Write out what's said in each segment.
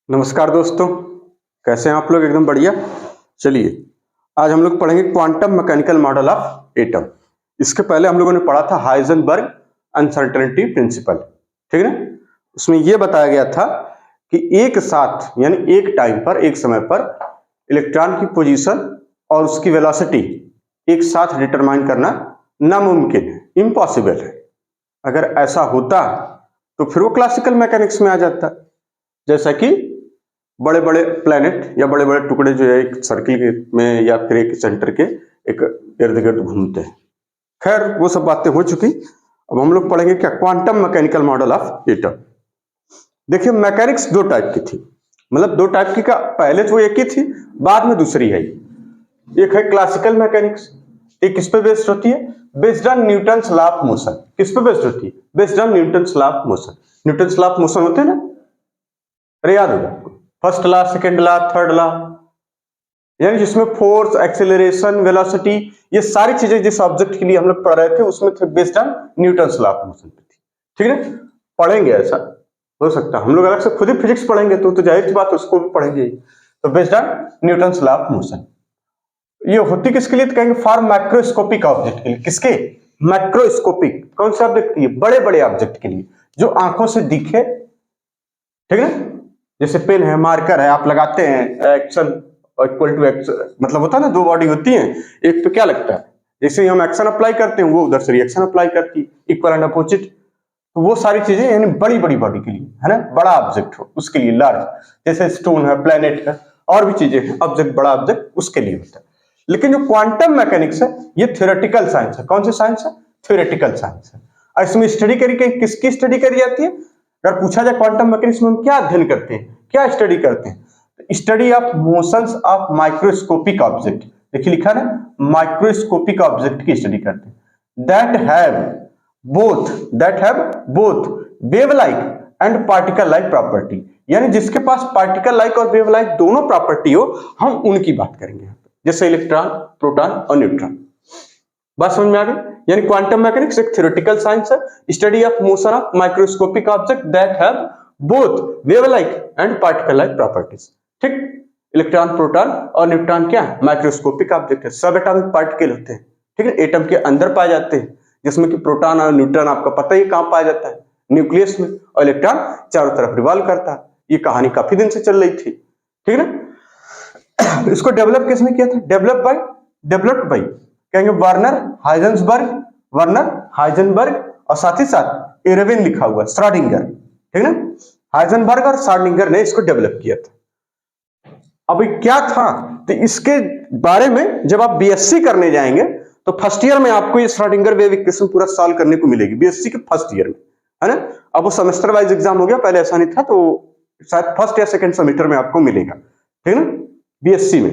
नमस्कार दोस्तों, कैसे हैं आप लोग? एकदम बढ़िया। चलिए, आज हम लोग पढ़ेंगे quantum mechanical model of atom. इसके पहले हम लोगों ने पढ़ा था हाइजेनबर्ग अनसर्टेनिटी प्रिंसिपल, ठीक है ना। उसमें यह बताया गया था कि एक साथ यानी एक टाइम पर, एक समय पर इलेक्ट्रॉन की पोजीशन और उसकी वेलोसिटी एक साथ डिटरमाइन करना नामुमकिन है, इम्पॉसिबल है। अगर ऐसा होता तो फिर वो क्लासिकल मैकेनिक्स में आ जाता, जैसा कि बड़े बड़े प्लैनेट या बड़े बड़े टुकड़े जो है एक सर्किल में या फिर एक सेंटर के एक इर्द गिर्द घूमते हैं। खैर, वो सब बातें हो चुकी। अब हम लोग पढ़ेंगे क्या, quantum mechanical model of atom. देखिए, मैकेनिक्स दो टाइप की थी, मतलब दो टाइप की का पहले तो एक ही थी, बाद में दूसरी है। एक है क्लासिकल मैकेनिक्स, एक किस पे बेस्ड होती है? Based on Newton's law of motion. किस पे बेस्ड होती है? Based on Newton's law of motion. Newton's law of motion होते हैं ना, अरे याद होगा आपको, first law, second law, third law, यानी जिसमें फोर्स, एक्सेलरेशन, वेलोसिटी, ये सारी चीजें जिस ऑब्जेक्ट के लिए हम लोग पढ़ रहे थे उसमें थे based on Newton's law of motion पे थी, ठीक है। पढ़ेंगे, ऐसा हो सकता है हम लोग अलग से खुद ही फिजिक्स पढ़ेंगे तो जाहिर सी बात है उसको भी पढ़ेंगे। तो based on Newton's law of motion. ये होती किसके लिए? तो कहेंगे फॉर माइक्रोस्कोपिक ऑब्जेक्ट के लिए। किसके? माइक्रोस्कोपिक। कौन से ऑब्जेक्ट के लिए? बड़े बड़े ऑब्जेक्ट के लिए जो आंखों से दिखे, ठीक है। जैसे पेन है, मार्कर है, आप लगाते हैं, एक्शन इक्वल टू एक्शन, मतलब होता है ना, दो बॉडी होती है, एक पे क्या लगता है, जैसे ही हम एक्शन अप्लाई करते हैं वो उधर से रिएक्शन अप्लाई करती है, इक्वल एंड अपोजिट। तो वो सारी चीजें यानी बड़ी बड़ी बॉडी के लिए, है ना, बड़ा ऑब्जेक्ट हो उसके लिए, लार्ज, जैसे स्टोन है, प्लेनेट है, और भी चीजें हैं, ऑब्जेक्ट, बड़ा ऑब्जेक्ट उसके लिए होता है। लेकिन जो क्वांटम मैकेनिक्स है ये थ्योरेटिकल साइंस है। कौन सी साइंस है? थ्योरेटिकल साइंस है। और इसमें स्टडी करी, किसकी स्टडी करी जाती है? अगर पूछा जाए क्वांटम मैकेनिक्स में हम क्या अध्ययन करते हैं, क्या स्टडी करते हैं, study of motions of microscopic object. देखिए लिखा है माइक्रोस्कोपिक ऑब्जेक्ट की स्टडी करते हैं। That have both wave like and particle like property, यानी जिसके पास पार्टिकल लाइक और वेव लाइक दोनों प्रॉपर्टी हो, हम उनकी बात करेंगे, जैसे इलेक्ट्रॉन, प्रोटॉन और न्यूट्रॉन। बात समझ में आ गई? यानी क्वांटम मैकेनिक्स एक थ्योरेटिकल साइंस है, study of motion of microscopic object that have both wave like and particle like properties, ठीक। इलेक्ट्रॉन, प्रोटॉन और न्यूट्रॉन क्या है? माइक्रोस्कोपिक ऑब्जेक्ट है, सब एटॉमिक पार्टिकल होते हैं, ठीक है, एटम के अंदर पाए जाते हैं, जिसमें कि प्रोटॉन और न्यूट्रॉन आपका पता ही कहां पाया जाता है, न्यूक्लियस में, और इलेक्ट्रॉन चारों तरफ रिवॉल्व करता है। ये कहानी काफी दिन से चल रही थी, ठीक है ना। इसको डेवलप किसने किया था? डेवलप्ड बाय कहेंगे वर्नर हाइजेनबर्ग और साथ ही साथ एरविन लिखा हुआ श्रोडिंगर, ठीक है ना। हाइजेनबर्ग और श्रोडिंगर ने इसको डेवलप किया था। अब क्या था, तो इसके बारे में जब आप बीएससी करने जाएंगे तो फर्स्ट ईयर में आपको ये श्रोडिंगर वेव इक्वेशन पूरा सॉल्व करने को मिलेगी, बीएससी के फर्स्ट ईयर में, है ना। अब वो सेमेस्टर वाइज एग्जाम हो गया, पहले ऐसा नहीं था, तो शायद फर्स्ट या सेकंड सेमेस्टर में आपको मिलेगा, ठीक है ना। बीएससी में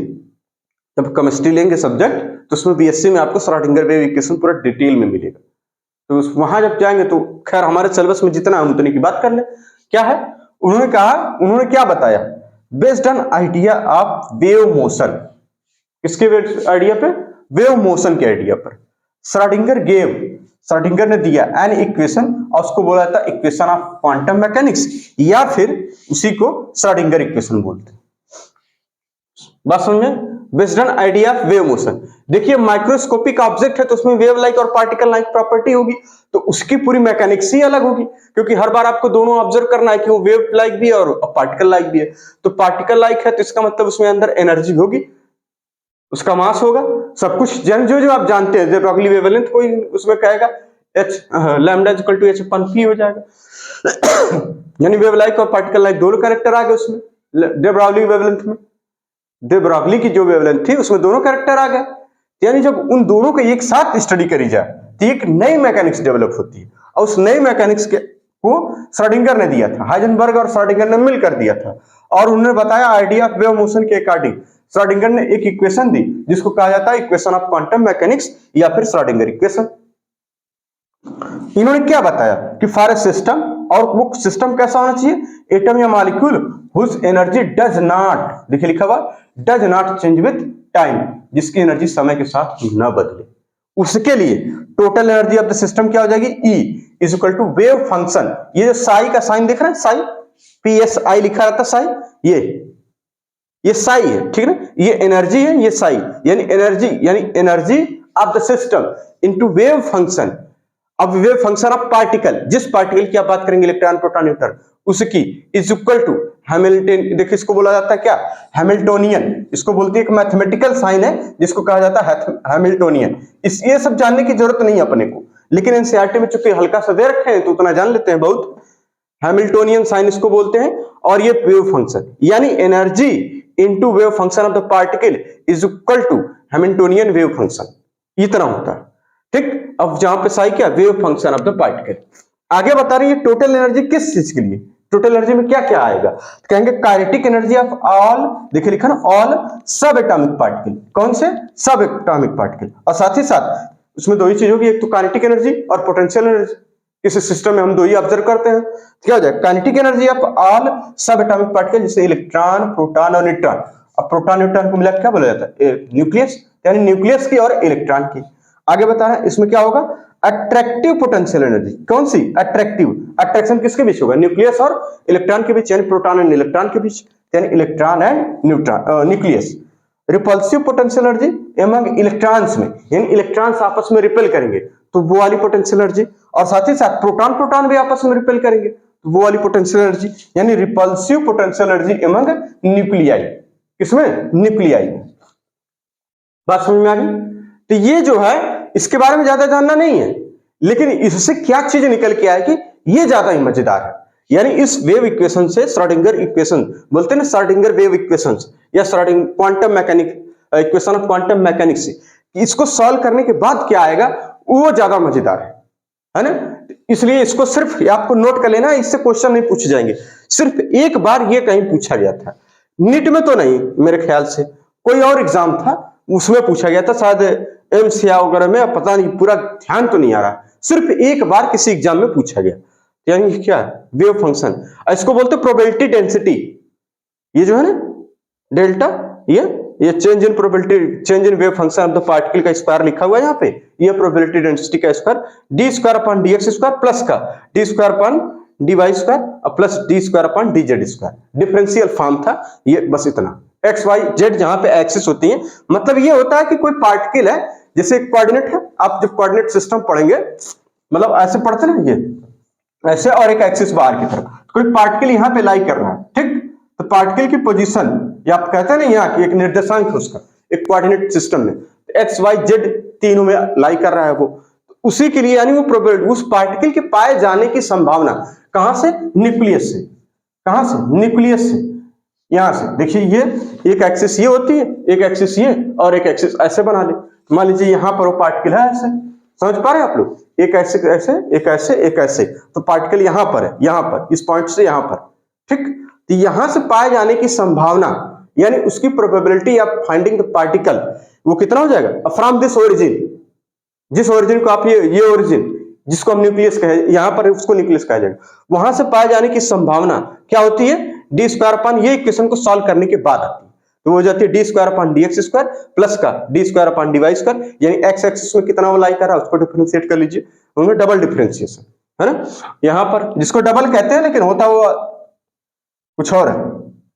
जब केमिस्ट्री लेंगे सब्जेक्ट तो उसमें बीएससी में आपको श्रोडिंगर वेव इक्वेशन पूरा डिटेल में मिलेगा। तो वहां जब जाएंगे तो खैर हमारे सिलेबस में जितना है उतने की बात कर ले। क्या है उन्होंने क्या बताया? Based on idea of wave motion. किसके आइडिया पे? वेव मोशन के आइडिया पर श्रोडिंगर ने दिया एन इक्वेशन, और उसको बोला था इक्वेशन ऑफ क्वांटम मैकेनिक्स, या फिर उसी को श्रोडिंगर इक्वेशन बोलते हैं। बात समझ में? Based on idea of wave motion. देखिए, माइक्रोस्कोपिक ऑब्जेक्ट है तो उसमें वेव लाइक और पार्टिकल लाइक प्रॉपर्टी होगी, तो उसकी पूरी मैकेनिक्स ही अलग होगी, क्योंकि हर बार आपको दोनों ऑब्जर्व करना है कि वो वेव लाइक भी है और पार्टिकल लाइक भी है। तो पार्टिकल लाइक है तो इसका मतलब उसमें अंदर एनर्जी होगी, उसका मास होगा, सब कुछ जो आप जानते हैं। जब अगली वेवलेंथ कोई उसमें कहेगा लैम्डा इक्वल टू h/p हो जाएगा। यानी वेव लाइक और पार्टिकल लाइक दोनों कैरेक्टर आ गए उसमें, डे ब्रागली वेवलेंथ में। डे ब्रागली की जो वेवलेंथ थी उसमें दोनों कैरेक्टर आ गए। यानी जब उन दोनों को एक साथ स्टडी करी जाए तो एक नई मैकेनिक्स डेवलप होती है, और उस नई मैकेनिक्स को श्रोडिंगर ने दिया था, हाइजेनबर्ग और श्रोडिंगर ने मिलकर दिया था, और उन्होंने बताया आइडिया ऑफ वेव मोशन के अकॉर्डिंग श्रोडिंगर ने एक इक्वेशन दी जिसको कहा जाता है इक्वेशन ऑफ क्वांटम मैकेनिक्स या फिर श्रोडिंगर इक्वेशन। इन्होंने क्या बताया कि फॉर ए सिस्टम, और वो सिस्टम कैसा होना चाहिए? एटम या molecule whose energy does not, देखिए लिखा हुआ does not change with time, जिसकी एनर्जी समय के साथ न बदले, उसके लिए total energy of the system क्या हो जाएगी? E is equal to wave function. ये जो साई का साइन देख रहे हैं, साई PSI लिखा रहता साई, ये साई है, ठीक है ना, ये एनर्जी है, ये साई यानी energy of the system into wave function. अब वेव फंक्शन ऑफ पार्टिकल, जिस पार्टिकल की आप बात करेंगे इलेक्ट्रॉन प्रोटॉन न्यूट्रॉन, उसकी इज इक्वल टू हैमिल्टन, देखिए इसको बोला जाता है क्या, हैमिल्टोनियन, इसको बोलते हैं, एक मैथमेटिकल साइन है जिसको कहा जाता है हैमिल्टोनियन। इस ये सब जानने की जरूरत नहीं है अपने को, लेकिन एनसीईआरटी में चूंकि हल्का सा दे रखे हैं तो उतना जान लेते हैं बहुत। हैमिल्टोनियन साइन इसको बोलते हैं। और ये वेव फंक्शन यानी energy into wave function of the particle is equal to Hamiltonian wave function, इतना होता है, ठीक। अब जहां पे साई क्या, wave function of the particle. आगे बता रही है टोटल एनर्जी किस चीज के लिए, टोटल एनर्जी में क्या क्या आएगा, तो कहेंगे काइनेटिक एनर्जी ऑफ ऑल, देखिए लिखा ना, ऑल सब एटॉमिक पार्टिकल, कौन से, सब एटॉमिक पार्टिकल। और साथ ही साथ उसमें दो ही चीज होगी, एक तो काइनेटिक एनर्जी और पोटेंशियल एनर्जी। इस सिस्टम में हम दो ही ऑब्जर्व करते हैं, क्या हो जाएगा, काइनेटिक एनर्जी ऑफ ऑल सब एटॉमिक पार्टिकल, जैसे इलेक्ट्रॉन, प्रोटॉन और न्यूट्रॉन। अब प्रोटॉन न्यूट्रॉन को मिला क्या बोला जाता है, न्यूक्लियस, यानी न्यूक्लियस की और इलेक्ट्रॉन की। आगे बता रहे हैं इसमें क्या होगा, अट्रैक्टिव पोटेंशियल एनर्जी, कौन सी, अट्रैक्टिव, अट्रैक्शन किसके बीच होगा, न्यूक्लियस और इलेक्ट्रॉन के बीच, यानी प्रोटॉन एंड इलेक्ट्रॉन के बीच, यानी electron and neutron, nucleus. Repulsive potential energy among electrons में, यानी इलेक्ट्रॉन्स आपस में रिपेल करेंगे तो वो वाली पोटेंशियल एनर्जी। और साथ ही साथ प्रोटॉन भी आपस में रिपेल करेंगे तो वो वाली पोटेंशियल एनर्जी, यानी repulsive potential energy among nuclei, किसमें, न्यूक्लियाई। बात समझ में आ गई। तो ये जो है इसके बारे में ज्यादा जानना नहीं है, लेकिन इससे क्या चीज निकल के आएगी ये ज्यादा ही मजेदार है। यानी इस वेव इक्वेशन से, श्रोडिंगर इक्वेशन बोलते हैं ना, श्रोडिंगर वेव इक्वेशंस या Schrodinger quantum mechanic equation of quantum mechanics, इसको सॉल्व करने के बाद क्या आएगा वो ज्यादा मजेदार है ना। इसलिए इसको सिर्फ आपको नोट कर लेना, इससे क्वेश्चन नहीं पूछे जाएंगे। सिर्फ एक बार ये कहीं पूछा गया था, नीट में तो नहीं, मेरे ख्याल से कोई और एग्जाम था उसमें पूछा गया था, शायद एमसीआई वगैरह में, पता नहीं, पूरा ध्यान तो नहीं आ रहा, सिर्फ एक बार किसी एग्जाम में पूछा गया। यानी क्या, वेव फंक्शन, इसको बोलते प्रोबेबिलिटी डेंसिटी। ये जो है ना डेल्टा, ये change in probability, change in wave function of the particle का स्क्वायर लिखा हुआ है यहाँ पे, ये प्रोबेबिलिटी डेंसिटी का square, D square upon D X square plus का D square upon D Y square plus D square upon D Z square, differential form था ये, बस इतना। एक्स वाई जेड जहां पे एक्सिस होती है, मतलब ये होता है कि कोई पार्टिकल है, जैसे कोऑर्डिनेट है, आप जब कोऑर्डिनेट सिस्टम पढ़ेंगे, मतलब ऐसे पढ़ते ना, ये ऐसे और एक एक्सिस बाहर की तरफ, कोई पार्टिकल यहाँ पे लाई कर रहा है, ठीक, तो पार्टिकल की पोजीशन, या आप कहते हैं ना यहाँ की एक निर्देशांक है उसका, एक कोऑर्डिनेट सिस्टम में एक्स वाई जेड तीनों में लाई कर रहा है वो, उसी के लिए यानी वो प्रोबेबिलिटी, उस पार्टिकल के पाए जाने की संभावना कहां से, न्यूक्लियस से, कहां से, न्यूक्लियस से, यहां से। देखिए ये एक एक्सिस ये होती है, एक एक्सिस ये और एक एक्सिस ऐसे बना ले, मान लीजिए यहां पर वो पार्टिकल है ऐसे, समझ पा रहे हैं आप लोग, एक ऐसे ऐसे, एक ऐसे, एक ऐसे, तो पार्टिकल यहां पर है, यहां पर इस पॉइंट से यहां पर, ठीक। तो यहां से पाए जाने की संभावना यानी उसकी probability of finding the particle, वो कितना हो जाएगा, फ्रॉम दिस ओरिजिन, जिस ओरिजिन को आप ये ओरिजिन जिसको हम न्यूक्लियस कहे, यहां पर उसको न्यूक्लियस कहा जाएगा, वहां से पाए जाने की संभावना क्या होती है, डी स्क्वायर अपॉन, ये इक्वेशन को सॉल्व करने के बाद आती है, तो वो हो जाती है D square upon D X square plus का D square upon D Y square, यानी एक्स एक्सिस में कितना वो लाई कर रहा है उसको डिफरेंशिएट कर लीजिए, उनमें डबल डिफरेंशिएशन है ना, यहां पर जिसको डबल कहते हैं, लेकिन होता वो कुछ और है,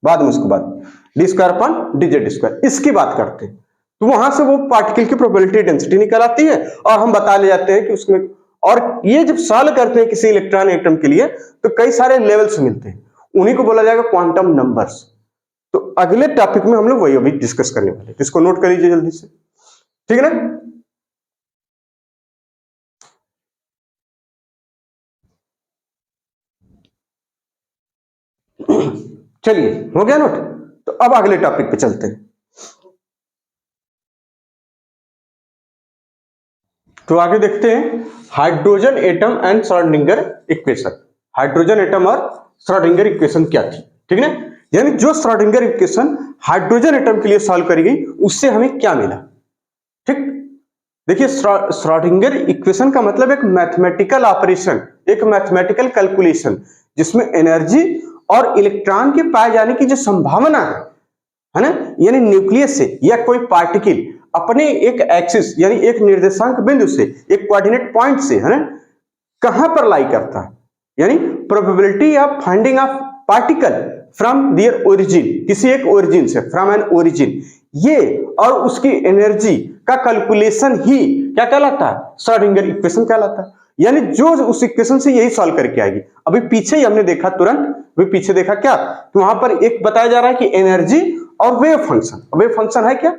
बाद में उसके बाद D square upon D Z square, इसकी बात करते हैं। तो वहां से वो पार्टिकल की प्रोबेबिलिटी डेंसिटी निकल आती है और हम बता ले जाते हैं कि उसमें, और ये जब सॉल्व करते हैं किसी इलेक्ट्रॉन एटम के लिए तो कई सारे लेवल्स मिलते हैं, उन्हीं को बोला जाएगा क्वांटम नंबर्स। तो अगले टॉपिक में हम लोग वही अभी डिस्कस करने वाले हैं, इसको नोट कर लीजिए जल्दी से, ठीक है ना। चलिए हो गया नोट, तो अब अगले टॉपिक पे चलते हैं। तो आगे देखते हैं hydrogen atom and Schrodinger equation. Hydrogen atom और श्रोडिंगर इक्वेशन क्या थी, ठीक है ना, यानी जो श्रोडिंगर इक्वेशन हाइड्रोजन एटम के लिए सॉल्व करी गई उससे हमें क्या मिला, ठीक। देखिए श्रोडिंगर इक्वेशन का मतलब एक मैथमेटिकल ऑपरेशन, एक मैथमेटिकल कैलकुलेशन, जिसमें एनर्जी और इलेक्ट्रॉन के पाए जाने की जो संभावना है ना, यानी न्यूक्लियस से या कोई पार्टिकल अपने एक एक्सिस यानी एक निर्देशांक बिंदु से, एक कोऑर्डिनेट पॉइंट से, है ना, कहां पर लाई करता है, यानी probability of finding of particle from there origin, किसी एक ओरिजिन से, फ्रॉम एन ओरिजिन, ये और उसकी एनर्जी का कैलकुलेशन ही क्या कहलाता है? श्रोडिंगर इक्वेशन कहलाता है। यानी जो उस इक्वेशन से यही सॉल्व करके आएगी। अभी पीछे ही हमने देखा तुरंत, अभी पीछे देखा क्या कि वहां पर एक बताया जा रहा है कि एनर्जी और वेव फंक्शन। वेव फंक्शन है क्या?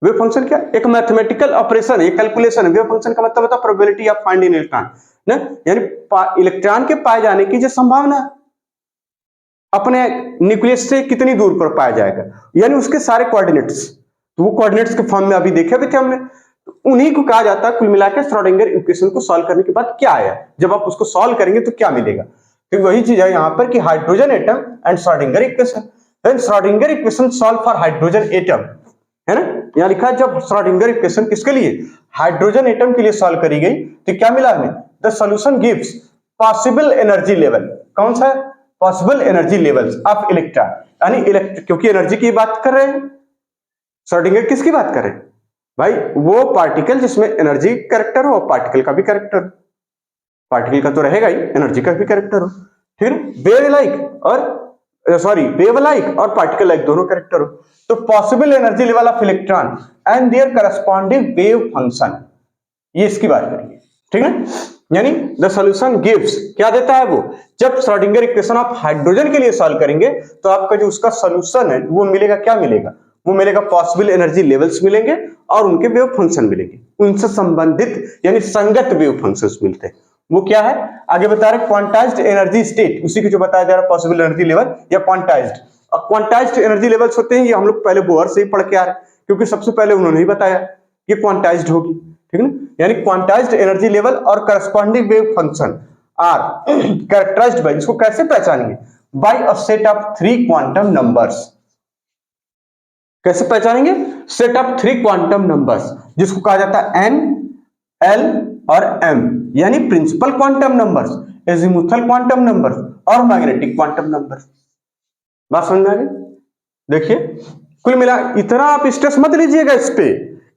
वेव फंक्शन क्या? एक मैथमेटिकल ऑपरेशन है, एक कैलकुलेशन है। वेव फंक्शन का मतलब होता है प्रोबेबिलिटी ऑफ फाइंडिंग इलेक्ट्रॉन ना, यानी इलेक्ट्रॉन के पाए जाने की जो संभावना है अपने न्यूक्लियस से कितनी दूर पर पाया जाएगा, यानी उसके सारे कोऑर्डिनेट्स। तो वो कोऑर्डिनेट्स के फॉर्म में अभी देखे भी थे हमने, उन्हीं को कहा जाता है कुल मिलाकर श्रोडिंगर इक्वेशन को सॉल्व करने के बाद क्या आया, जब आप उसको सॉल्व करेंगे तो क्या मिलेगा। तो वही चीज है यहां पर कि hydrogen atom and Schrodinger equation. Then Schrodinger equation solve for hydrogen atom, है ना, यहां लिखा है जब श्रोडिंगर इक्वेशन किसके लिए? हाइड्रोजन एटम के लिए सॉल्व करी गई तो क्या मिला हमें? The solution gives possible energy level. कौन सा है? Possible energy levels of electron, यानी क्योंकि एनर्जी की बात कर रहे हैं, श्रोडिंगर किसकी बात कर रहे हैं भाई? वो पार्टिकल जिसमें एनर्जी कैरेक्टर हो, पार्टिकल का भी कैरेक्टर, पार्टिकल का तो रहेगा ही, एनर्जी का भी कैरेक्टर हो, ठीक है। वेव लाइक और पार्टिकल लाइक दोनों कैरेक्टर हो। तो possible energy level of electron and their corresponding wave function, ये इसकी बात करेंगे, ठीक है। यानी द सॉल्यूशन गिव्स, क्या देता है वो? जब श्रोडिंगर इक्वेशन आप हाइड्रोजन के लिए सॉल्व करेंगे तो आपका जो उसका सॉल्यूशन है वो मिलेगा, क्या मिलेगा? वो मिलेगा पॉसिबल एनर्जी लेवल्स मिलेंगे और उनके वेव फंक्शन मिलेंगे, उनसे संबंधित यानी संगत वेव फंक्शंस मिलते हैं। वो क्या है आगे बता रहे? क्वांटाइज्ड एनर्जी स्टेट, उसी को जो बताया जा रहा है पॉसिबल एनर्जी लेवल या क्वांटाइज्ड। और क्वांटाइज्ड एनर्जी लेवल्स होते हैं, ये हम लोग पहले बोहर से ही पढ़ के आ रहे हैं, क्योंकि सबसे पहले उन्होंने ही बताया कि क्वांटाइज्ड होगी, ठीक है ना। यानी क्वांटाइज्ड एनर्जी लेवल और corresponding wave function are characterised by, इसको कैसे पहचानेंगे? By a set of 3 quantum numbers. कैसे पहचानेंगे? सेट ऑफ 3 क्वांटम नंबर्स, जिसको कहा जाता है n, l और m, यानी principal quantum numbers, azimuthal quantum numbers और मैग्नेटिक क्वांटम नंबर्स। बात समझ में आ गई? देखिए कुल मिला इतना आप स्ट्रेस मत लीजिएगा इस पे,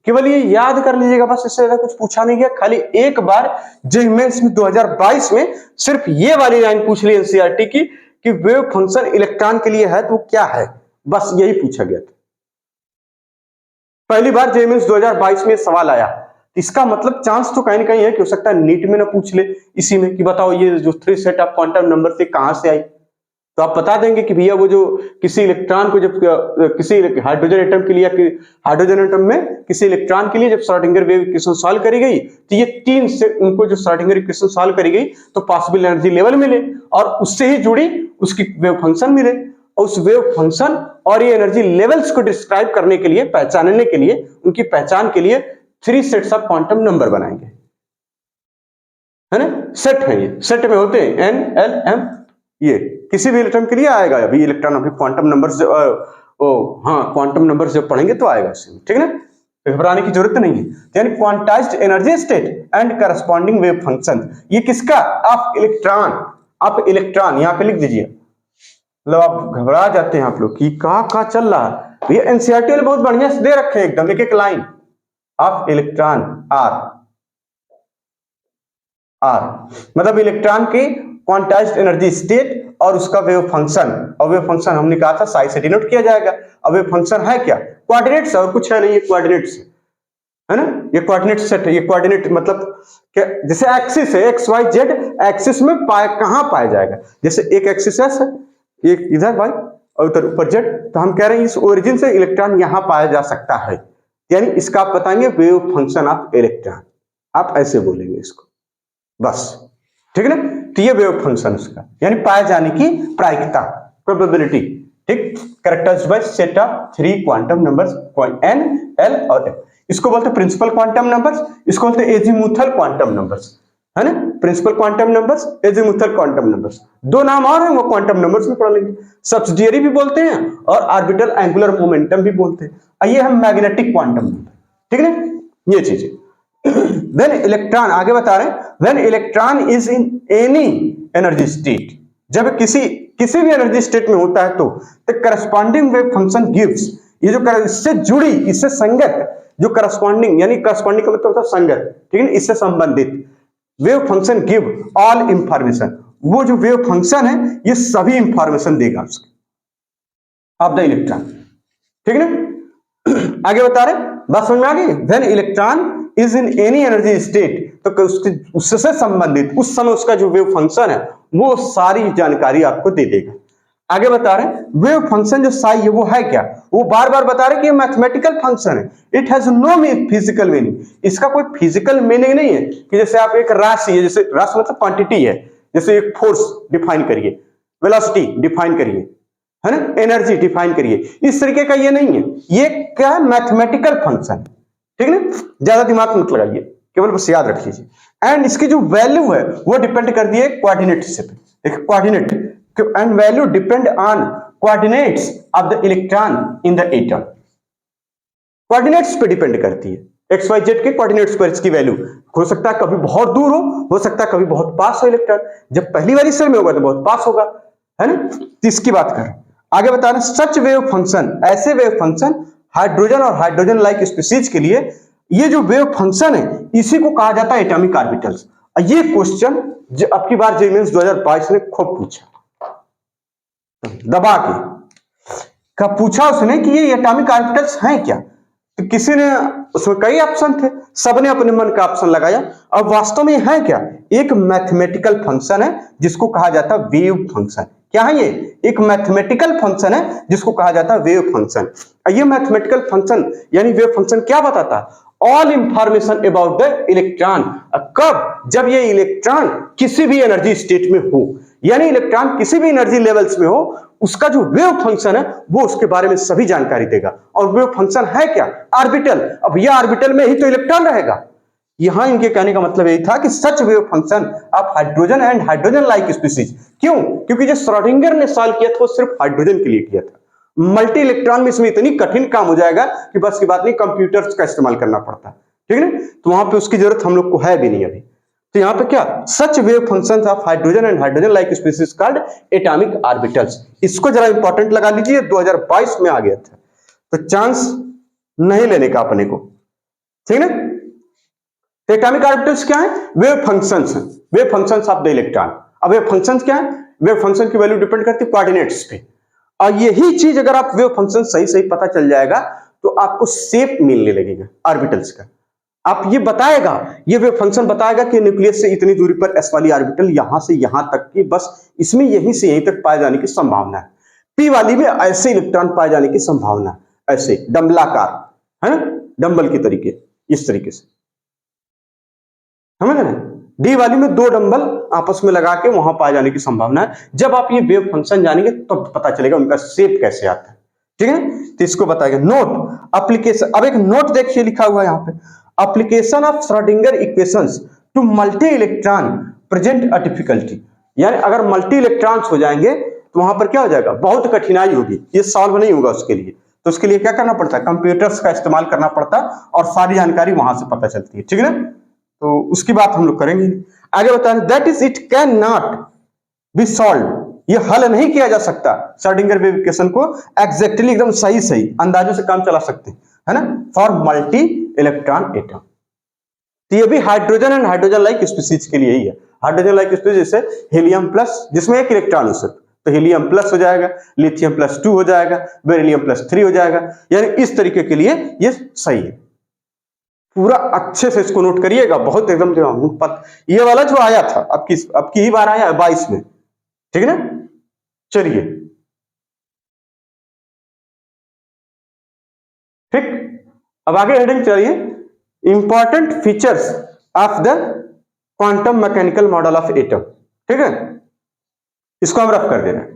केवल ये याद कर लीजिएगा बस, इससे ज्यादा कुछ पूछा नहीं गया। खाली एक बार जेईई मेंस में 2022 में सिर्फ ये वाली लाइन पूछ ली एनसीईआरटी की कि वेव फंक्शन इलेक्ट्रॉन के लिए है तो क्या है, बस यही पूछा गया था। पहली बार जेईई मेंस 2022 में सवाल आया, इसका मतलब चांस तो कहीं ना कहीं है कि हो सकता है नीट में ना पूछ ले इसी में कि बताओ ये जो 3 सेट ऑफ क्वांटम नंबर से कहां से आई, तो आप बता देंगे कि भैया वो जो किसी इलेक्ट्रॉन को जब किसी हाइड्रोजन एटम के लिए, हाइड्रोजन एटम में किसी इलेक्ट्रॉन के लिए जब श्रोडिंगर वेव इक्वेशन सॉल्व करी गई तो ये 3 से उनको जो श्रोडिंगर इक्वेशन सॉल्व करी गई तो पॉसिबल एनर्जी लेवल मिले और उससे ही जुड़ी उसकी वेव फंक्शन मिले, और उस वेव फंक्शन और ये एनर्जी लेवल्स को डिस्क्राइब करने के लिए, पहचानने के लिए, उनकी पहचान के लिए 3 सेट्स ऑफ क्वांटम नंबर बनाएंगे, है ना। सेट है, ये सेट में होते हैं n, l, m, ये किसी भी इलेक्ट्रॉन के लिए आएगा। अभी इलेक्ट्रॉन अभी क्वांटम नंबर्स क्वांटम नंबर्स जब पढ़ेंगे तो आएगा इसमें, ठीक है ना, घबराने की जरूरत नहीं है। यानी quantised energy state and corresponding wave function, ये किसका? Of electron. आप इलेक्ट्रॉन यहां पे लिख दीजिए, मतलब आप घबरा जाते हैं आप लोग कि कहां चल रहा है। ये एनसीईआरटी ने बहुत बढ़िया से दे रखे हैं एकदम, एक एक लाइन ऑफ इलेक्ट्रॉन आर मतलब इलेक्ट्रॉन की क्वांटाइज्ड एनर्जी स्टेट और उसका वेव फंक्शन, और वेव फंक्शन हमने कहा था साई से डिनोट किया जाएगा। अब वेव फंक्शन है क्या? कोऑर्डिनेट्स, और कुछ है नहीं, ये कोऑर्डिनेट्स है ना, ये कोऑर्डिनेट सेट है। ये कोऑर्डिनेट मतलब जैसे एक्सिस है एक्स वाई जेड, एक्सिस में कहां पाया जाएगा? जैसे एक एक्सिस है, एक इधर वाई और उधर ऊपर जेड, तो हम कह रहे हैं इस ओरिजिन से इलेक्ट्रॉन यहां पाया जा सकता है, यानी इसका आप बताएंगे वेव फंक्शन ऑफ इलेक्ट्रॉन, आप ऐसे बोलेंगे इसको बस, ठीक है ना। तो ये वेव फंक्शन उसका यानी पाए जाने की प्रायिकता, प्रोबेबिलिटी, ठीक, characterised by set of 3 quantum numbers n, l और m। इसको बोलते हैं प्रिंसिपल क्वांटम नंबर्स, इसको बोलते हैं एजीमुथल क्वांटम नंबर्स, है ना। Principal quantum numbers, azimuthal quantum numbers, 2 नाम और हैं, वो क्वांटम नंबर्स में पढ़ लेंगे। सब्सिडियरी भी बोलते हैं और ऑर्बिटल एंगुलर मोमेंटम भी बोलते हैं। ये हम मैग्नेटिक क्वांटम नंबर, ठीक है ना, ये चीजें। When इलेक्ट्रॉन आगे बता रहे हैं, when electron is in any energy state, जब किसी भी एनर्जी स्टेट में होता है तो करस्पॉन्डिंग वेव फंक्शन गिव्स, ये जो इससे जुड़ी, इससे संगत, जो करस्पॉन्डिंग यानी करस्पॉन्डिंग का मतलब होता है संगत, ठीक है, इससे संबंधित wave function give all information, वो जो वेव फंक्शन है ये सभी इंफॉर्मेशन देगा उसके ऑफ द इलेक्ट्रॉन। ठीक है ना। आगे बता रहे, बात समझ में आ गई। When electron is in any energy state, तो उससे संबंधित उस समय उसका जो वेव फंक्शन है वो सारी जानकारी आपको दे देगा। आगे बता रहे हैं वेव फंक्शन जो साई है वो है क्या, वो बार बार बता रहे कि ये मैथमेटिकल फंक्शन है, it has no physical meaning. इसका कोई फिजिकल मीनिंग नहीं है कि जैसे आप एक राशि है, जैसे राशि मतलब क्वांटिटी है, जैसे एक फोर्स डिफाइन करिए, वेलोसिटी डिफाइन करिए, है ना, एनर्जी डिफाइन करिए, इस तरीके का ये नहीं है। ये क्या है, मैथमेटिकल फंक्शन। ठीक है ना, ज्यादा दिमाग मत लगाइए, केवल बस याद रख लीजिए। एंड इसकी जो वैल्यू है वो डिपेंड कर दी है कोऑर्डिनेट से। देखिए coordinate and value depend on coordinates of the electron in the atom. Coordinates पे डिपेंड करती है, एक्स वाई जेड के कोऑर्डिनेट्स पर इसकी वैल्यू हो सकता है कभी बहुत दूर हो सकता है कभी बहुत पास हो इलेक्ट्रॉन। जब पहली बार इससे में होगा तो बहुत पास होगा, है ना। तो इसकी बात करें, आगे बता रहे सच वेव फंक्शन, ऐसे वेव फंक्शन हाइड्रोजन और हाइड्रोजन लाइक स्पीशीज के लिए ये जो वेव फंक्शन है इसी को कहा जाता है एटॉमिक ऑर्बिटल्स। ये क्वेश्चन अब की बार जेईई 2022 ने खूब पूछा, दबा के पूछा उसने कि ये एटॉमिक ऑर्बिटल्स हैं क्या। तो किसी ने, उसमें कई ऑप्शन थे, सबने अपने मन का ऑप्शन लगाया। अब वास्तव में है क्या, एक मैथमेटिकल फंक्शन है जिसको कहा जाता है वेव फंक्शन। क्या है ये, एक मैथमेटिकल फंक्शन है जिसको कहा जाता है वेव फंक्शन। ये मैथमेटिकल फंक्शन यानी वेव फंक्शन क्या बताता है, all information about the electron. कब, जब ये इलेक्ट्रॉन किसी भी एनर्जी स्टेट में हो, यानी इलेक्ट्रॉन किसी भी एनर्जी लेवल्स में हो, उसका जो वेव फंक्शन है वो उसके बारे में सभी जानकारी देगा। और वेव फंक्शन है क्या, ऑर्बिटल। अब ये ऑर्बिटल में ही तो इलेक्ट्रॉन रहेगा। यहां इनके कहने का मतलब यही था कि such wave function of hydrogen and hydrogen like species. क्यों, क्योंकि जो श्रोडिंगर ने सॉल्व किया था वो सिर्फ हाइड्रोजन के लिए किया था। मल्टी इलेक्ट्रॉन में इसमें इतनी कठिन काम हो जाएगा कि बस की बात नहीं, कंप्यूटर्स का इस्तेमाल करना पड़ता है। ठीक है ना, तो वहां पे उसकी जरूरत हम लोग को है भी नहीं अभी। तो यहां पे क्या, such wave functions of hydrogen and hydrogen like species called atomic orbitals. इसको जरा इंपॉर्टेंट लगा लीजिए, 2022 में आ गया था, तो चांस नहीं लेने का अपने को। ठीक है ना, तो एटॉमिक ऑर्बिटल्स क्या है, वेव फंक्शंस हैं, wave functions of the electron. अब वेव फंक्शंस क्या है, वेव फंक्शन की वैल्यू डिपेंड करती है कोऑर्डिनेट्स पे। और यही चीज अगर आप वेव फंक्शन सही सही पता चल जाएगा तो आपको शेप मिलने लगेगा ऑर्बिटल्स का। आप ये बताएगा, ये वेव फंक्शन बताएगा कि न्यूक्लियस से इतनी दूरी पर एस वाली ऑर्बिटल यहां से यहां तक की, बस इसमें यहीं से यहीं तक पाए जाने की संभावना है। पी वाली में ऐसे इलेक्ट्रॉन पाए जाने की संभावना है, ऐसे डंबलाकार, है ना, डंबल की तरीके, इस तरीके से, समझ रहे हैं। डी वाली में दो डंबल आपस में लगा के वहां पाए जाने की संभावना है। जब आप ये वेव फंक्शन जानेंगे तो पता चलेगा उनका शेप कैसे आता है। ठीक है, तो इसको बताएगा। नोट एप्लीकेशन, अब एक नोट देखिए लिखा हुआ है यहाँ पे, application of Schrodinger equations to multi electron present a difficulty. यानी अगर मल्टी इलेक्ट्रॉन्स हो जाएंगे तो वहां पर क्या हो जाएगा, बहुत कठिनाई होगी, ये सॉल्व नहीं होगा उसके लिए। तो उसके लिए क्या करना पड़ता है, कंप्यूटर्स का इस्तेमाल करना पड़ता है और सारी जानकारी वहां से पता चलती है। ठीक है ना, तो उसकी बात हम लोग करेंगे। आगे बता रहे that is it can not be solve, ये हल नहीं किया जा सकता श्रोडिंगर वेव इक्वेशन को एग्जैक्टली एकदम सही सही अंदाजों से काम चला सकते हैं, है ना, फॉर मल्टी इलेक्ट्रॉन एटम। तो ये भी hydrogen and hydrogen like species के लिए ही है। हाइड्रोजन लाइक स्पीशीज जैसे हीलियम प्लस, जिसमें एक इलेक्ट्रॉन है सिर्फ, तो हीलियम प्लस हो जाएगा, लिथियम प्लस 2 हो जाएगा, बेरिलियम प्लस 3 हो जाएगा। यानी इस तरीके के लिए ये सही है। पूरा अच्छे से इसको नोट करिएगा, बहुत एकदम ये वाला जो आया था अब की ही बार आया 22 में। ठीक है ना, चलिए ठीक, अब आगे हेडिंग चलिए, important features of the quantum mechanical model of atom. ठीक है, इसको हम रफ कर दे रहे हैं।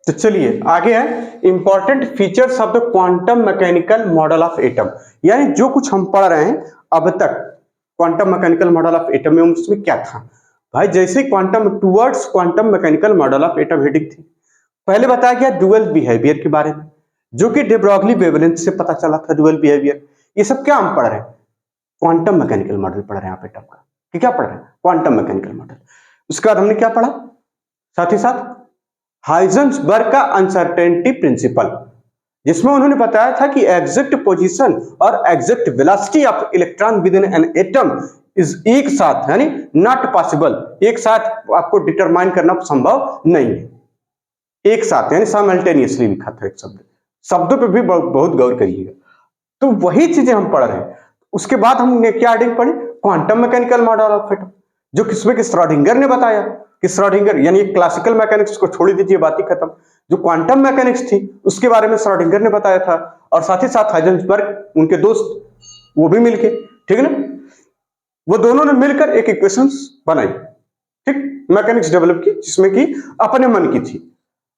तो चलिए आगे है important features of the quantum mechanical model of atom. यानी जो कुछ हम पढ़ रहे हैं अब तक quantum mechanical model of atom में, उसमें क्या था भाई। जैसे quantum towards quantum mechanical model of atom heading थी, पहले बताया गया डुअल बिहेवियर के बारे में, जो कि डे ब्रॉगली वेवलेंथ से पता चला था डुअल बिहेवियर। ये सब क्या हम पढ़ रहे हैं, क्वांटम मैकेनिकल मॉडल पढ़ रहे हैं आप एटम का, कि क्या पढ़ रहे हैं, क्वांटम मैकेनिकल मॉडल। उसके बाद हमने क्या पढ़ा, साथ ही साथ हाइजेंसबर्ग का अनसर्टेनिटी प्रिंसिपल, जिसमें उन्होंने बताया था कि एग्जैक्ट पोजीशन और exact velocity of electron with in an atom is एक साथ, यानी नॉट पॉसिबल, एक साथ आपको डिटरमाइन करना संभव नहीं है। एक साथ यानी साइमल्टेनियसली लिखा था एक शब्द, शब्दों पे भी बहुत गौर करिएगा। तो वही चीजें हम पढ़ रहे हैं। उसके बाद हमने क्या हेडिंग पढ़ी, quantum mechanical model of atom, जो किसमें कि श्रोडिंगर ने बताया कि श्रोडिंगर यानी क्लासिकल मैकेनिक्स को छोड़ दीजिए, बात ही खत्म। जो क्वांटम मैकेनिक्स थी उसके बारे में श्रोडिंगर ने बताया था, और साथ ही साथ हाइजेंसबर्ग उनके दोस्त वो भी मिलके, ठीक है ना, वो दोनों ने मिलकर एक इक्वेशंस बनाई, ठीक, मैकेनिक्स डेवलप की, जिसमें कि अपने मन की थी।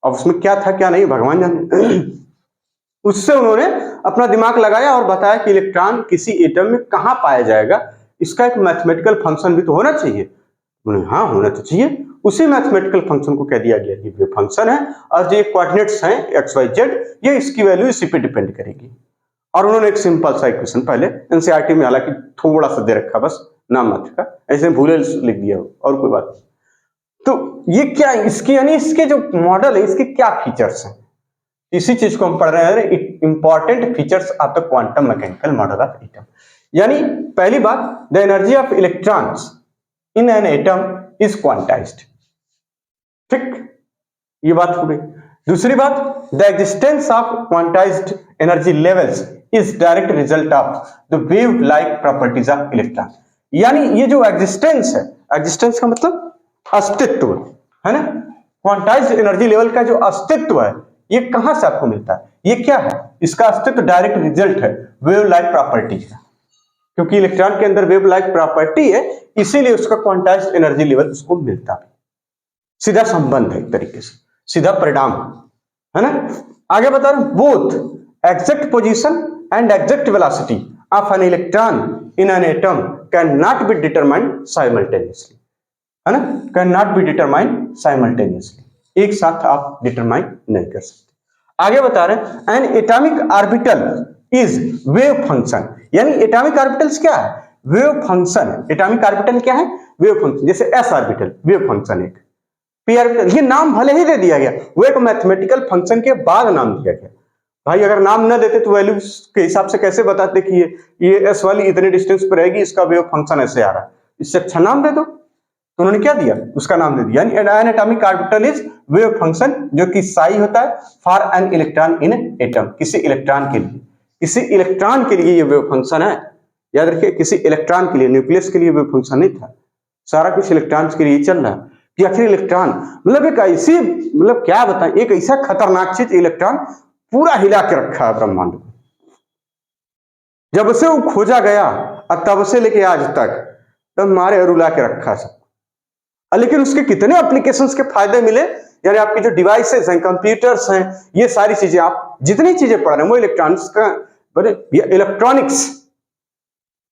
अब उसमें क्या था क्या नहीं भगवान जाने। उससे उन्होंने अपना दिमाग लगाया और बताया कि इलेक्ट्रॉन किसी एटम में कहां पाया जाएगा, इसका एक मैथमेटिकल फंक्शन भी तो होना चाहिए। हाँ होना तो चाहिए। उसी मैथमेटिकल फंक्शन को कह दिया गया कि ये फंक्शन है और जो कोऑर्डिनेट्स हैं एक्स वाई जेड, ये इसकी वैल्यू इसी पे डिपेंड करेगी। और उन्होंने एक सिंपल सा इक्वेशन पहले एनसीईआरटी में हालांकि थोड़ा सा दे रखा, बस नाम मत का, ऐसे भूले लिख दिया और कोई बात नहीं। तो ये क्या इसकी यानी इसके जो मॉडल है इसके क्या फीचर्स हैं, इसी चीज को हम पढ़ रहे हैं, important features of the quantum mechanical model of atom. यानी पहली बात, the energy of electrons in an atom is quantized, ठीक, ये बात हो गई। दूसरी बात, the existence of quantized energy levels is direct result of the wave like properties of electron. यानी ये जो एग्जिस्टेंस है, एग्जिस्टेंस का मतलब अस्तित्व है ना, क्वांटाइज्ड एनर्जी लेवल का जो अस्तित्व है ये कहां से आपको मिलता है, ये क्या है, इसका अस्तित्व डायरेक्ट रिजल्ट है वेव लाइक प्रॉपर्टी का, क्योंकि इलेक्ट्रॉन के अंदर वेव लाइक प्रॉपर्टी है, इसीलिए उसका क्वांटाइज्ड एनर्जी लेवल उसको मिलता है। सीधा संबंध है एक तरीके से, सीधा परिणाम है ना। आगे बता रहे, both exact position and exact velocity of N electron in an atom can not be determined simultaneously, है ना, can not be determined simultaneously, एक साथ आप डिटरमाइन नहीं कर सकते। आगे बता रहे हैं, N atomic orbital is wave function. यानी एटॉमिक ऑर्बिटल्स क्या है, वेव फंक्शन है। एटॉमिक ऑर्बिटल क्या है, वेव फंक्शन। जैसे एस ऑर्बिटल वेव फंक्शन, एक पी ऑर्बिटल, ये नाम भले ही दे दिया गया, वो एक मैथमेटिकल फंक्शन के बाद नाम दिया गया। भाई अगर नाम ना देते तो वैल्यू के हिसाब से कैसे बताते कि ये एस वाली इतने डिस्टेंस पर रहेगी, इसका वेव फंक्शन ऐसे आ रहा है, इससे अच्छा नाम दे दो। तो उन्होंने क्या दिया, उसका नाम दे दिया, N atomic orbital is wave function, जो कि साई होता है for an electron in atom, किसी इलेक्ट्रॉन के लिए, किसी इलेक्ट्रॉन के लिए ये वेव फंक्शन है। याद रखिए, किसी इलेक्ट्रॉन के लिए, न्यूक्लियस के लिए वेव फंक्शन नहीं था, सारा कुछ इलेक्ट्रॉन्स के लिए चल रहा है। कि आखिर इलेक्ट्रॉन मतलब एक ऐसी, मतलब क्या बताएं, एक ऐसा खतरनाक चीज, इलेक्ट्रॉन पूरा हिला के रखा है ब्रह्मांड को। जब से वो खोजा गया और तब से लेके आज तक, तब मारे और उला के रखा सब। लेकिन उसके कितने एप्लीकेशंस के फायदे मिले, यानी आपकी जो डिवाइसेस हैं, कंप्यूटर्स हैं, ये सारी चीजें, आप जितनी चीजें पढ़ रहे हैं वो इलेक्ट्रॉनिक्स का, इलेक्ट्रॉनिक्स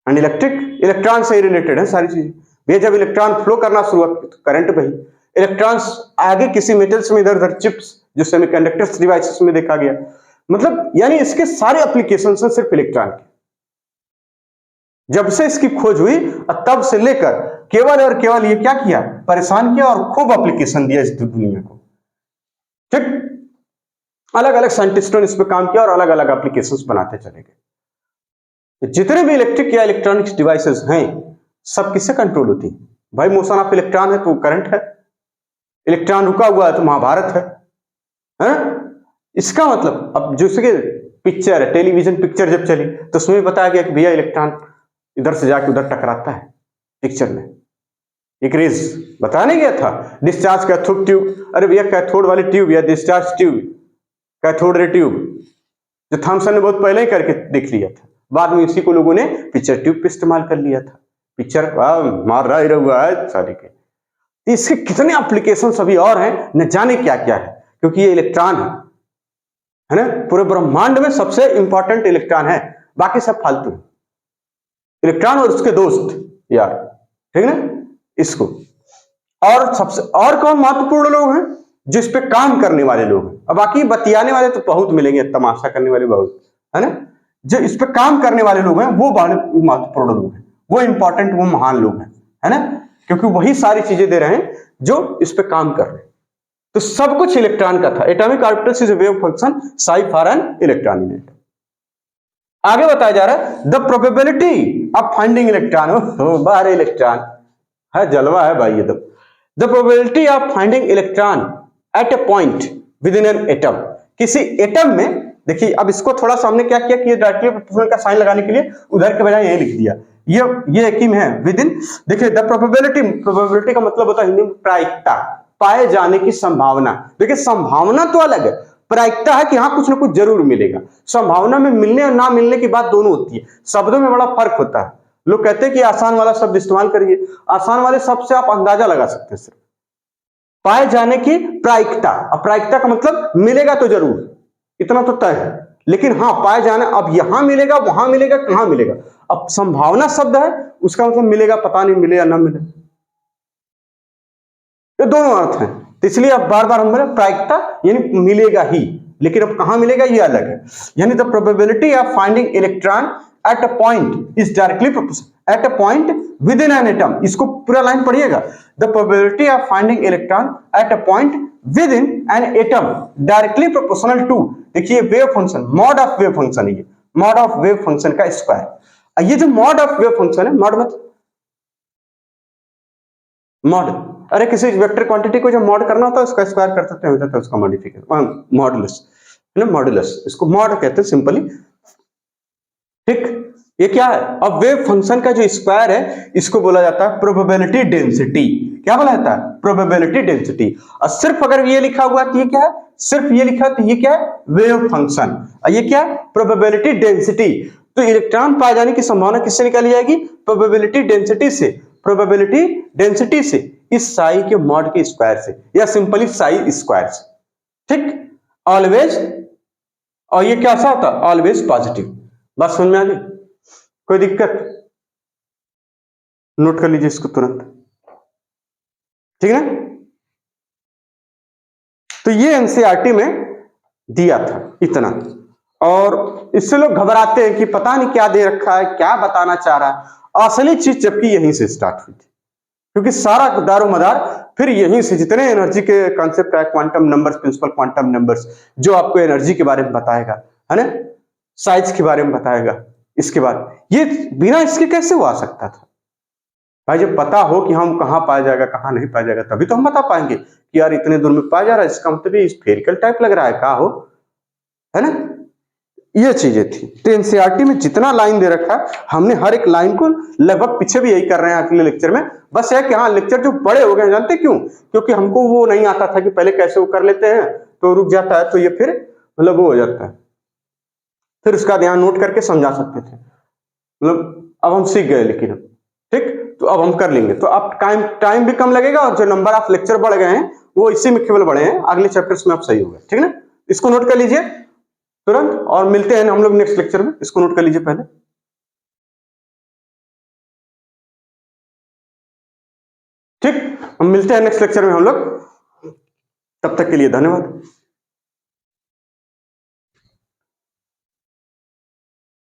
एंड इलेक्ट्रिक, इलेक्ट्रॉन से रिलेटेड है सारी चीजें। ये जब इलेक्ट्रॉन फ्लो करना शुरू हुआ तो करंट बही, इलेक्ट्रॉन्स आगे किसी मेटल्स में इधर उधर चिप्स, जो सेमीकंडक्टर्स डिवाइसेस में देखा गया, मतलब यानी इसके सारे एप्लीकेशंस हैं सिर्फ इलेक्ट्रॉन के। जब से इसकी खोज हुई तब से लेकर केवल और केवल ये क्या किया, परेशान किया और खूब एप्लीकेशन दिया इस दुनिया को, ठीक। अलग अलग साइंटिस्टों ने इस पर काम किया और अलग अलग एप्लीकेशंस बनाते चले गए। जितने भी इलेक्ट्रिक या इलेक्ट्रॉनिक्स डिवाइसेस हैं सब किससे कंट्रोल होती है, भाई मोशन ऑफ इलेक्ट्रॉन है तो करंट है, इलेक्ट्रॉन रुका हुआ है तो महाभारत है ना। इसका मतलब अब जैसे पिक्चर है, टेलीविजन पिक्चर जब चली तो उसमें बताया गया कि भैया इलेक्ट्रॉन इधर से जाके उधर टकराता है, पिक्चर में एक रेज बताने गया था, डिस्चार्ज कैथोड ट्यूब, अरे भैया कैथोड वाली ट्यूब या discharge tube, cathode ray tube, जो थॉमसन ने बहुत पहले ही करके देख लिया था, बाद में इसी को लोगों ने पिक्चर ट्यूब पे इस्तेमाल कर लिया था। पिक्चर मार रहा ही हुआ है सारे के, इसके कितने एप्लीकेशन अभी और हैं, न जाने क्या क्या है, क्योंकि ये इलेक्ट्रॉन है ना, पूरे ब्रह्मांड में सबसे इंपॉर्टेंट इलेक्ट्रॉन है, बाकी सब फालतू है। इलेक्ट्रॉन और उसके दोस्त यार, ठीक है ना, इसको। और सबसे और कौन महत्वपूर्ण लोग हैं, जो इस पे काम करने वाले लोग हैं, अब बाकी बतियाने वाले तो बहुत मिलेंगे, तमाशा करने वाले बहुत है ना, जो इस पे काम करने वाले लोग हैं वो बड़े महत्वपूर्ण लोग हैं, वो इंपॉर्टेंट, वो महान लोग हैं, है ना, क्योंकि वही सारी चीजें दे रहे हैं जो इस पे काम कर रहे हैं। तो सब कुछ इलेक्ट्रॉन का था। Atomic orbitals is a wave function psi for an electron in atom. आगे बताया जा रहा है the probability of finding electron, बाहर इलेक्ट्रॉन है, जलवा है भाई ये तो। The probability of finding electron at a point within an atom, किसी एटम में। देखिए अब इसको थोड़ा सा हमने क्या किया कि डायरेक्टली प्रोपोर्शनल का साइन लगाने के लिए उधर के बजाय यही लिख दिया। ये एक ही में है विद इन। देखिए द प्रोबेबिलिटी, प्रोबेबिलिटी का मतलब होता है हिंदी में प्रायिकता, पाए जाने की संभावना। देखिए संभावना तो अलग है, प्रायिकता है कि हाँ कुछ ना कुछ जरूर मिलेगा। संभावना में मिलने और ना मिलने की बात दोनों होती है, शब्दों में बड़ा फर्क होता है। लोग कहते हैं कि आसान वाला शब्द इस्तेमाल करिए, आसान वाले शब्द से आप अंदाजा लगा सकते हैं सिर्फ। पाए जाने की प्रायिकता, अब प्रायिकता का मतलब मिलेगा तो जरूर, इतना तो तय है, लेकिन हाँ पाए जाना, अब यहां मिलेगा वहां मिलेगा कहां मिलेगा। अब संभावना शब्द है, उसका मतलब मिलेगा, पता नहीं मिले या ना मिले, ये दोनों अर्थ हैं। तो इसलिए अब बार बार हम बोले प्रायिकता यानी मिलेगा ही, लेकिन अब कहां मिलेगा ये अलग है। यानी the probability of finding electron at a point is directly proportional at a point within an atom. इसको पूरा लाइन पढ़िएगा, the probability of finding electron at a point within an atom directly proportional to, देखिए wave function, mod of wave function, ये mod of wave function का square. ये जो mod of wave function है, mod मतलब mod, अरे किसी vector quantity को जब मॉड करना होता है उसका स्क्वायर कर सकते हैं, तो उसका मॉडिफिकेशन मॉडुलस है ना, मॉडुलस, इसको मॉड कहते हैं सिंपली। ठीक, ये क्या है, अब वेव फंक्शन का जो स्क्वायर है इसको बोला जाता है प्रोबेबिलिटी डेंसिटी। क्या बोला जाता है, प्रोबेबिलिटी डेंसिटी। और सिर्फ अगर ये लिखा हुआ तो ये क्या है, सिर्फ ये लिखा तो ये क्या है, वेव फंक्शन, और ये क्या है, प्रोबेबिलिटी डेंसिटी। तो इलेक्ट्रॉन पाए जाने की संभावना किससे निकाली जाएगी, प्रोबेबिलिटी डेंसिटी से, प्रोबेबिलिटी डेंसिटी से, इस साई के मॉड के स्क्वायर से, या सिंपली साई स्क्वायर से। ठीक, ऑलवेज, और ये कैसा होता है, ऑलवेज पॉजिटिव। बात समझ में आ गई, कोई दिक्कत, नोट कर लीजिए इसको तुरंत, ठीक है ना। तो ये एनसीईआरटी में दिया था इतना, और इससे लोग घबराते हैं कि पता नहीं क्या दे रखा है, क्या बताना चाह रहा है। असली चीज जबकि यहीं से स्टार्ट हुई थी, क्योंकि सारा दारोमदार फिर यहीं से, जितने एनर्जी के कॉन्सेप्ट है, quantum numbers, principal quantum numbers, जो आपको एनर्जी के बारे में बताएगा, है ना, साइज के बारे में बताएगा, इसके बाद ये बिना इसके कैसे वो आ सकता था। भाई जब पता हो कि हम कहाँ पाया जाएगा कहाँ नहीं पाया जाएगा, तभी तो हम बता पाएंगे कि यार इतने दूर में पाया जा रहा है, इसका मतलब ये स्फेरिकल टाइप लग रहा है, क्या हो, है ना। ये चीजें थी। तो एनसीईआरटी में जितना लाइन दे रखा है, हमने हर एक लाइन को लगभग पीछे भी यही कर रहे हैं अगले लेक्चर में। बस है कि हाँ लेक्चर जो बड़े हो गए, जानते क्यों, क्योंकि हमको वो नहीं आता था कि पहले कैसे वो कर लेते हैं, तो रुक जाता है, तो ये फिर मतलब वो हो जाता है, फिर उसका ध्यान नोट करके समझा सकते थे, मतलब अब हम सीख गए। लेकिन ठीक, तो अब हम कर लेंगे, तो अब टाइम भी कम लगेगा, और जो नंबर ऑफ लेक्चर बढ़ गए हैं वो इसी में केवल बढ़े हैं, अगले चैप्टर्स में आप सही होगा, ठीक है ना। इसको नोट कर लीजिए तुरंत, और मिलते हैं हम लोग नेक्स्ट लेक्चर में। इसको नोट कर लीजिए पहले, ठीक, हम मिलते हैं नेक्स्ट लेक्चर में हम लोग, तब तक के लिए धन्यवाद।